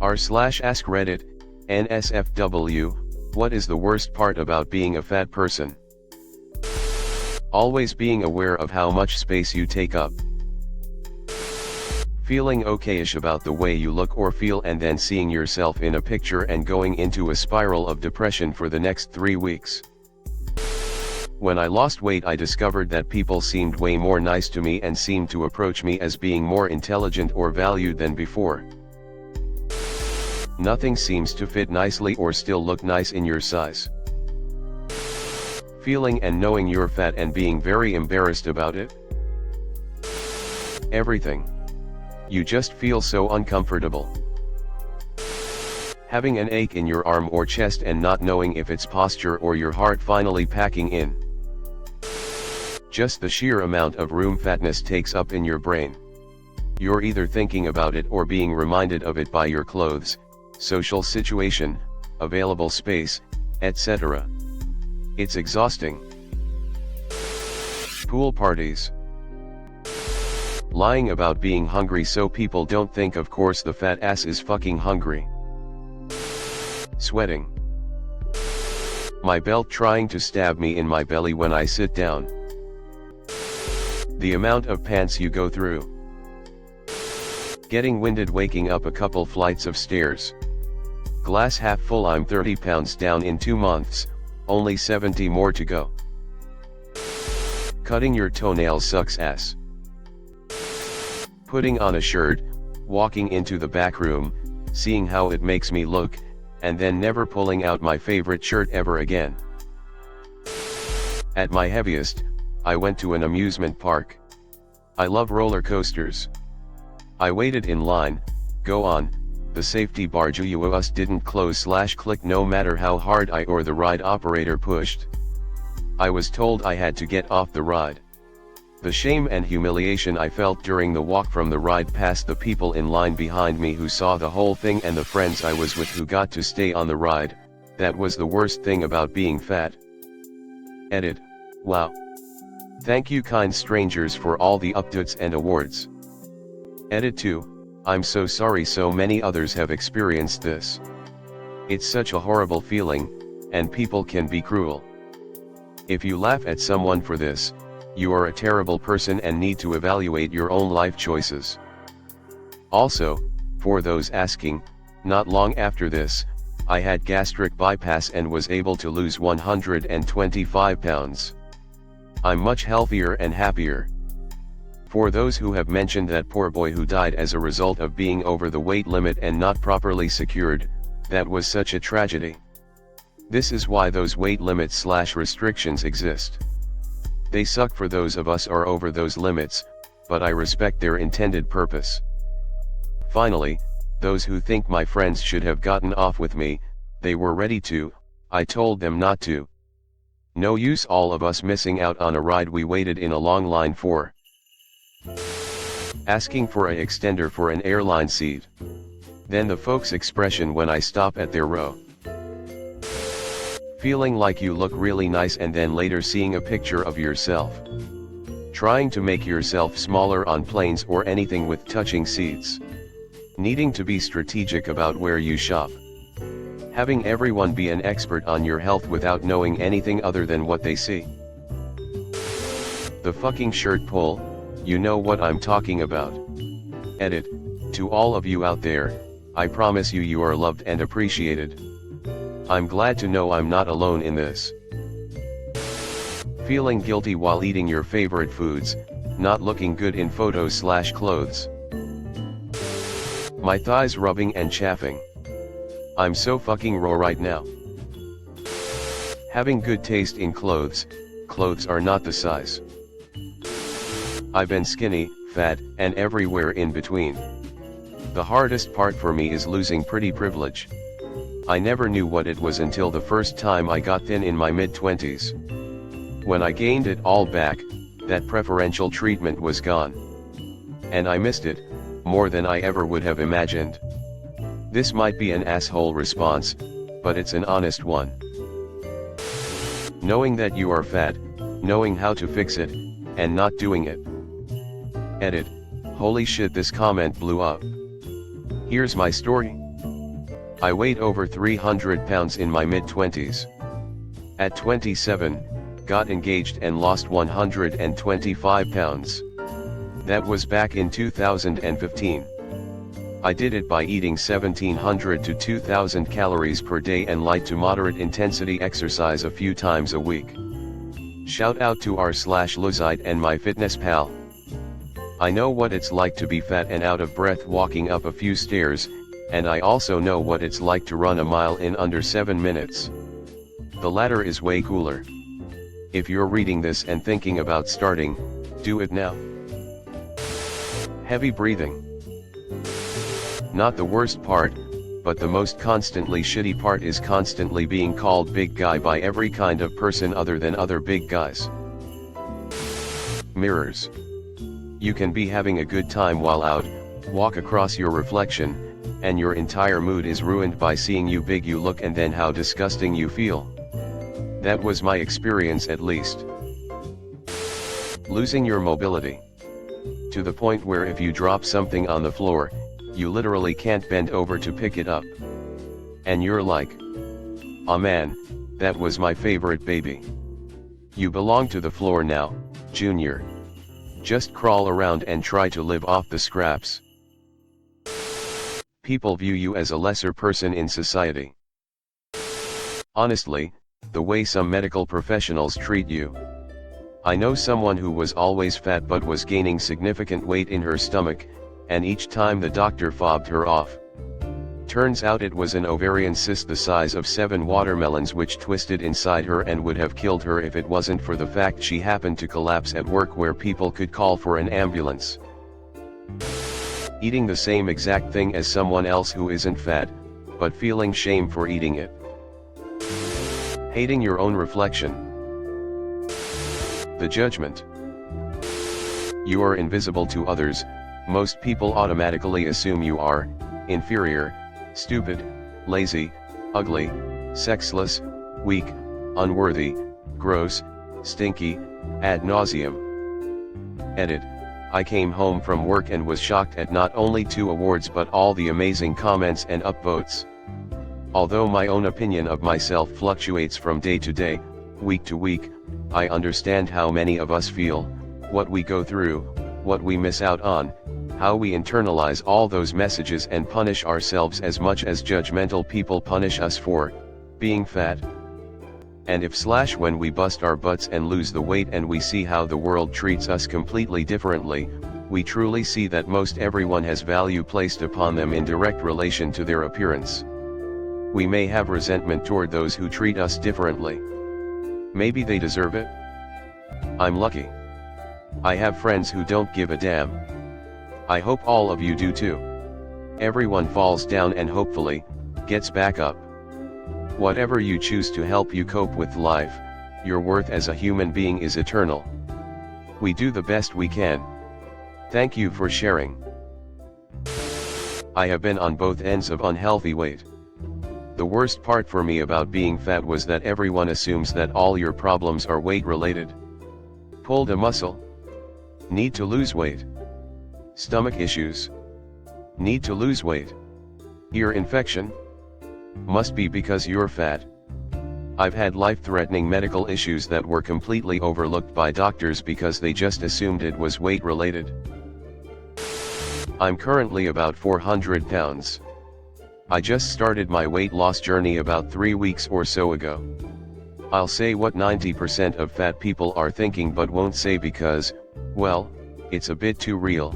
r/AskReddit, nsfw, what is the worst part about being a fat person? Always being aware of how much space you take up. Feeling okayish about the way you look or feel and then seeing yourself in a picture and going into a spiral of depression for the next 3 weeks. When I lost weight, I discovered that people seemed way more nice to me and seemed to approach me as being more intelligent or valued than before. Nothing seems to fit nicely or still look nice in your size. Feeling and knowing you're fat and being very embarrassed about it. Everything. You just feel so uncomfortable. Having an ache in your arm or chest and not knowing if it's posture or your heart finally packing in. Just the sheer amount of room fatness takes up in your brain. You're either thinking about it or being reminded of it by your clothes, social situation, available space, etc. It's exhausting. Pool parties. Lying about being hungry so people don't think of course the fat ass is fucking hungry. Sweating. My belt trying to stab me in my belly when I sit down. The amount of pants you go through. Getting winded waking up a couple flights of stairs. Glass half full, I'm 30 pounds down in 2 months, only 70 more to go. Cutting your toenails sucks ass. Putting on a shirt, walking into the back room, seeing how it makes me look, and then never pulling out my favorite shirt ever again. At my heaviest, I went to an amusement park. I love roller coasters. I waited in line, go on, the safety bar just didn't close/click no matter how hard I or the ride operator pushed. I was told I had to get off the ride. The shame and humiliation I felt during the walk from the ride past the people in line behind me who saw the whole thing and the friends I was with who got to stay on the ride, that was the worst thing about being fat. Edit. Wow. Thank you kind strangers for all the updates and awards. Edit 2, I'm so sorry so many others have experienced this. It's such a horrible feeling, and people can be cruel. If you laugh at someone for this, you are a terrible person and need to evaluate your own life choices. Also, for those asking, not long after this, I had gastric bypass and was able to lose 125 pounds. I'm much healthier and happier. For those who have mentioned that poor boy who died as a result of being over the weight limit and not properly secured, that was such a tragedy. This is why those weight limits/restrictions exist. They suck for those of us are over those limits, but I respect their intended purpose. Finally, those who think my friends should have gotten off with me, they were ready to, I told them not to. No use all of us missing out on a ride we waited in a long line for. Asking for a extender for an airline seat. Then the folks' expression when I stop at their row. Feeling like you look really nice and then later seeing a picture of yourself. Trying to make yourself smaller on planes or anything with touching seats. Needing to be strategic about where you shop. Having everyone be an expert on your health without knowing anything other than what they see. The fucking shirt pull, you know what I'm talking about. Edit, to all of you out there, I promise you you are loved and appreciated. I'm glad to know I'm not alone in this. Feeling guilty while eating your favorite foods, not looking good in photos/clothes. My thighs rubbing and chafing. I'm so fucking raw right now. Having good taste in clothes, clothes are not the size. I've been skinny, fat, and everywhere in between. The hardest part for me is losing pretty privilege. I never knew what it was until the first time I got thin in my mid-20s. When I gained it all back, that preferential treatment was gone. And I missed it, more than I ever would have imagined. This might be an asshole response, but it's an honest one. Knowing that you are fat, knowing how to fix it, and not doing it. Edit, holy shit this comment blew up. Here's my story. I weighed over 300 pounds in my mid-20s. At 27, got engaged and lost 125 pounds. That was back in 2015. I did it by eating 1700 to 2000 calories per day and light to moderate intensity exercise a few times a week. Shout out to r/Luzite and my fitness pal. I know what it's like to be fat and out of breath walking up a few stairs, and I also know what it's like to run a mile in under 7 minutes. The latter is way cooler. If you're reading this and thinking about starting, do it now. Heavy breathing. Not the worst part, but the most constantly shitty part is constantly being called big guy by every kind of person other than other big guys. Mirrors. You can be having a good time while out, walk across your reflection, and your entire mood is ruined by seeing you big you look and then how disgusting you feel. That was my experience at least. Losing your mobility. To the point where if you drop something on the floor, you literally can't bend over to pick it up. And you're like, "Aw man, that was my favorite baby." You belong to the floor now, Junior. Just crawl around and try to live off the scraps. People view you as a lesser person in society. Honestly, the way some medical professionals treat you. I know someone who was always fat but was gaining significant weight in her stomach, and each time the doctor fobbed her off. Turns out it was an ovarian cyst the size of 7 watermelons which twisted inside her and would have killed her if it wasn't for the fact she happened to collapse at work where people could call for an ambulance. Eating the same exact thing as someone else who isn't fat, but feeling shame for eating it. Hating your own reflection. The judgment. You are invisible to others. Most people automatically assume you are inferior, stupid, lazy, ugly, sexless, weak, unworthy, gross, stinky, ad nauseum. Edit. I came home from work and was shocked at not only 2 awards but all the amazing comments and upvotes. Although my own opinion of myself fluctuates from day to day, week to week, I understand how many of us feel, what we go through, what we miss out on, how we internalize all those messages and punish ourselves as much as judgmental people punish us for being fat. And if/when we bust our butts and lose the weight and we see how the world treats us completely differently, we truly see that most everyone has value placed upon them in direct relation to their appearance. We may have resentment toward those who treat us differently. Maybe they deserve it? I'm lucky. I have friends who don't give a damn. I hope all of you do too. Everyone falls down and hopefully, gets back up. Whatever you choose to help you cope with life, your worth as a human being is eternal. We do the best we can. Thank you for sharing. I have been on both ends of unhealthy weight. The worst part for me about being fat was that everyone assumes that all your problems are weight related. Pulled a muscle? Need to lose weight. Stomach issues? Need to lose weight. Ear infection? Must be because you're fat. I've had life-threatening medical issues that were completely overlooked by doctors because they just assumed it was weight related. I'm currently about 400 pounds. I just started my weight loss journey about 3 weeks or so ago. I'll say what 90% of fat people are thinking but won't say because, well, it's a bit too real.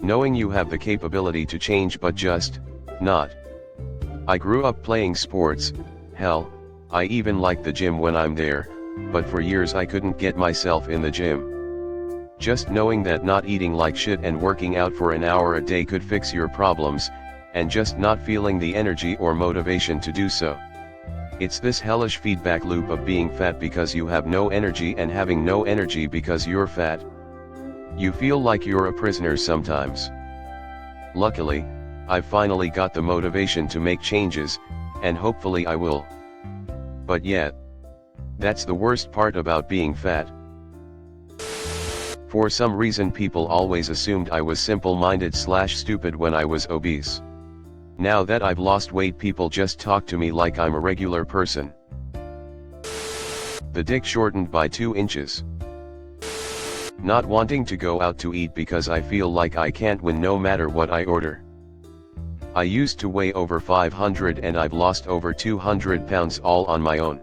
Knowing you have the capability to change but just not. I grew up playing sports, hell, I even like the gym when I'm there, but for years I couldn't get myself in the gym. Just knowing that not eating like shit and working out for an hour a day could fix your problems, and just not feeling the energy or motivation to do so. It's this hellish feedback loop of being fat because you have no energy and having no energy because you're fat. You feel like you're a prisoner sometimes. Luckily, I've finally got the motivation to make changes, and hopefully I will. But yet, that's the worst part about being fat. For some reason people always assumed I was simple-minded/stupid when I was obese. Now that I've lost weight, people just talk to me like I'm a regular person. The dick shortened by 2 inches. Not wanting to go out to eat because I feel like I can't win no matter what I order. I used to weigh over 500 and I've lost over 200 pounds all on my own.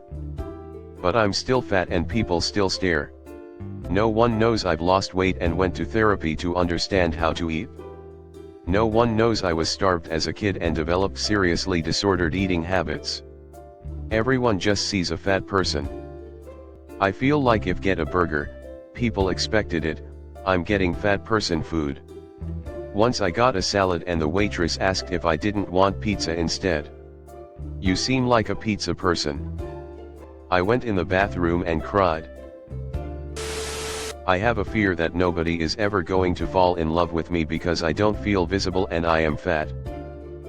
But I'm still fat and people still stare. No one knows I've lost weight and went to therapy to understand how to eat. No one knows I was starved as a kid and developed seriously disordered eating habits. Everyone just sees a fat person. I feel like if get a burger, people expected it, I'm getting fat person food. Once I got a salad and the waitress asked if I didn't want pizza instead. You seem like a pizza person. I went in the bathroom and cried. I have a fear that nobody is ever going to fall in love with me because I don't feel visible and I am fat.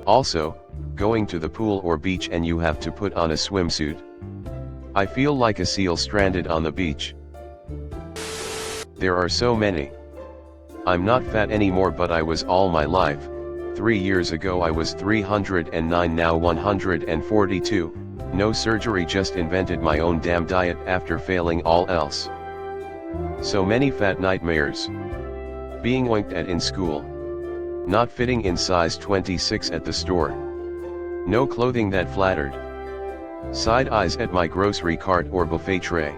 Also, going to the pool or beach and you have to put on a swimsuit. I feel like a seal stranded on the beach. There are so many. I'm not fat anymore, but I was all my life. 3 years ago I was 309, now 142, no surgery, just invented my own damn diet after failing all else. So many fat nightmares. Being oinked at in school. Not fitting in size 26 at the store. No clothing that flattered. Side eyes at my grocery cart or buffet tray.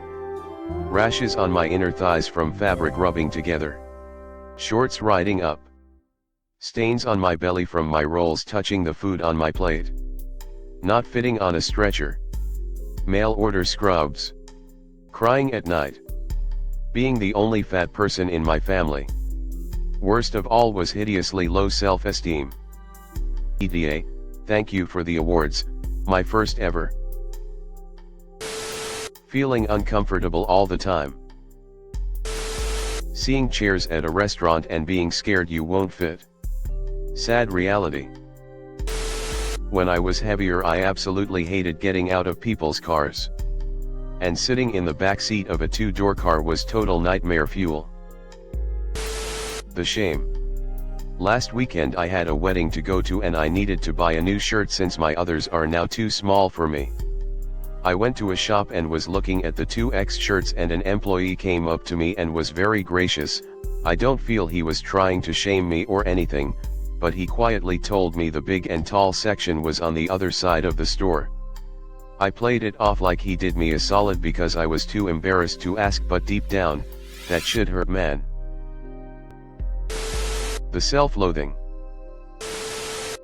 Rashes on my inner thighs from fabric rubbing together. Shorts riding up. Stains on my belly from my rolls touching the food on my plate. Not fitting on a stretcher. Mail order scrubs. Crying at night. Being the only fat person in my family. Worst of all was hideously low self-esteem. EDA, thank you for the awards, my first ever. Feeling uncomfortable all the time. Seeing chairs at a restaurant and being scared you won't fit. Sad reality. When I was heavier I absolutely hated getting out of people's cars. And sitting in the back seat of a 2-door car was total nightmare fuel. The shame. Last weekend I had a wedding to go to and I needed to buy a new shirt since my others are now too small for me. I went to a shop and was looking at the 2X shirts and an employee came up to me and was very gracious. I don't feel he was trying to shame me or anything, but he quietly told me the big and tall section was on the other side of the store. I played it off like he did me a solid because I was too embarrassed to ask, but deep down, that shit hurt, man. The self-loathing.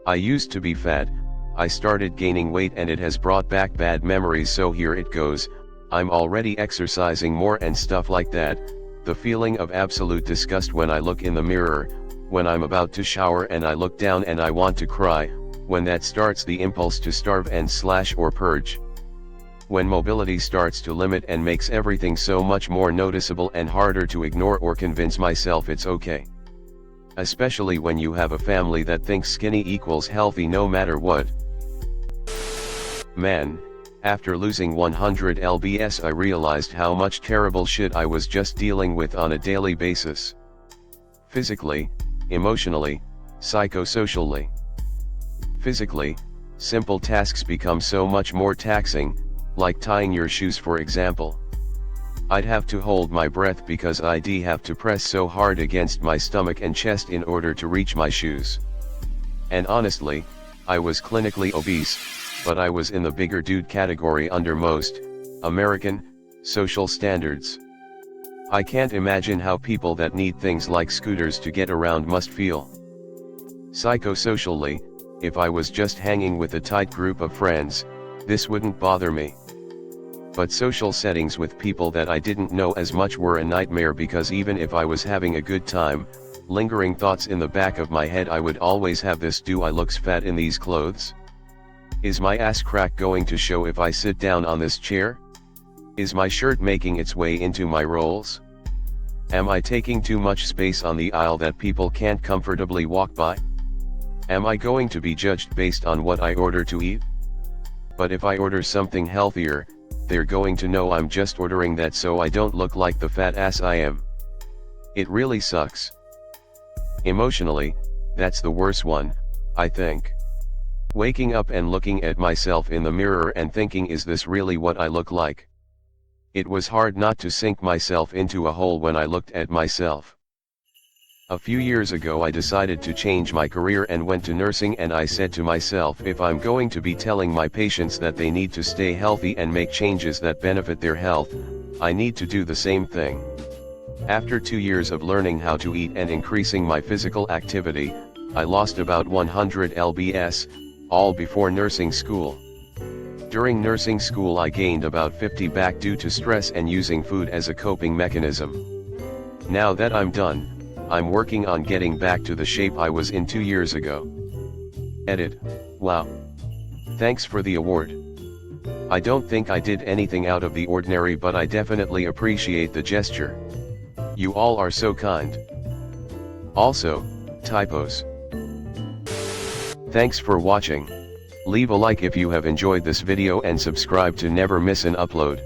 I used to be fat. I started gaining weight and it has brought back bad memories, so here it goes. I'm already exercising more and stuff like that. The feeling of absolute disgust when I look in the mirror, when I'm about to shower and I look down and I want to cry, when that starts the impulse to starve and slash or purge. When mobility starts to limit and makes everything so much more noticeable and harder to ignore or convince myself it's okay. Especially when you have a family that thinks skinny equals healthy no matter what. Man, after losing 100 lbs I realized how much terrible shit I was just dealing with on a daily basis. Physically, emotionally, psychosocially. Physically, simple tasks become so much more taxing, like tying your shoes for example. I'd have to hold my breath because I'd have to press so hard against my stomach and chest in order to reach my shoes. And honestly, I was clinically obese, but I was in the bigger dude category under most American social standards. I can't imagine how people that need things like scooters to get around must feel. Psychosocially, if I was just hanging with a tight group of friends, this wouldn't bother me. But social settings with people that I didn't know as much were a nightmare because even if I was having a good time, lingering thoughts in the back of my head I would always have this: do I look fat in these clothes? Is my ass crack going to show if I sit down on this chair? Is my shirt making its way into my rolls? Am I taking too much space on the aisle that people can't comfortably walk by? Am I going to be judged based on what I order to eat? But if I order something healthier, they're going to know I'm just ordering that so I don't look like the fat ass I am. It really sucks. Emotionally, that's the worst one, I think. Waking up and looking at myself in the mirror and thinking, is this really what I look like? It was hard not to sink myself into a hole when I looked at myself. A few years ago I decided to change my career and went to nursing, and I said to myself, if I'm going to be telling my patients that they need to stay healthy and make changes that benefit their health, I need to do the same thing. After 2 years of learning how to eat and increasing my physical activity, I lost about 100 lbs, all before nursing school. During nursing school I gained about 50 back due to stress and using food as a coping mechanism. Now that I'm done, I'm working on getting back to the shape I was in 2 years ago. Edit. Wow. Thanks for the award. I don't think I did anything out of the ordinary, but I definitely appreciate the gesture. You all are so kind. Also, typos. Thanks for watching. Leave a like if you have enjoyed this video and subscribe to never miss an upload.